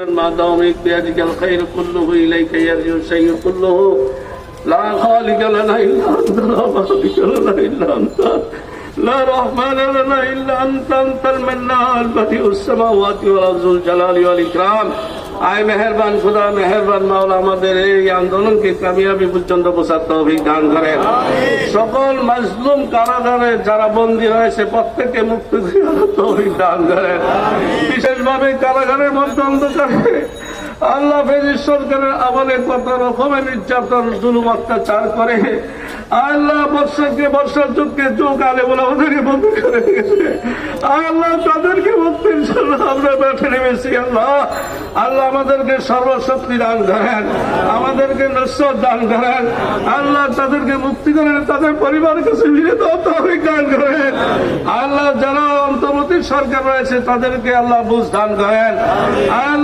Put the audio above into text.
ما دامك بيدك الخير كله إليك يرجع الشيء كله لا خالق لنا إلا أنت لا مالك لنا إلا أنت لا رحمن لنا إلا أنت أنت المنان بديع السماوات والأرض ذو الجلال والإكرام আয় মেহেরবান খুদা মেহেরবান মাওলা আমাদের এই আন্দোলনকে কামিয়াবি পর্যন্ত পৌঁছার তৌফিক দান করেন। সকল মাজলুম কারাগারে যারা বন্দী হয়েছে প্রত্যেককে মুক্তি দেওয়ার তৌফিক দান করেন। বিশেষভাবে কারাগারের মধ্যে অন্ধকারে আল্লাহ ফেজি সরকারের আমলে কত রকমের নির্যাতন জুলুম অত্যাচার করে আল্লাহ বর্ষাকে বর্ষার যুগকে যুগ আলে বলে ওদেরকে বন্ধ করে দিয়েছে। আল্লাহ তাদেরকে মুক্তির জন্য আমরা বেঠে নেমেছি। আল্লাহ আল্লাহ আমাদেরকে সর্বশক্তি দান করেন, আমাদেরকে নসরত দান করেন। আল্লাহ তাদেরকে মুক্তি করেন, তাদের পরিবারের কাছে ফিরে দেওয়া তৌফিক দান করেন। আল্লাহ যারা অন্তর্বর্তী সরকার রয়েছে তাদেরকে আল্লাহ বুঝ দান করেন।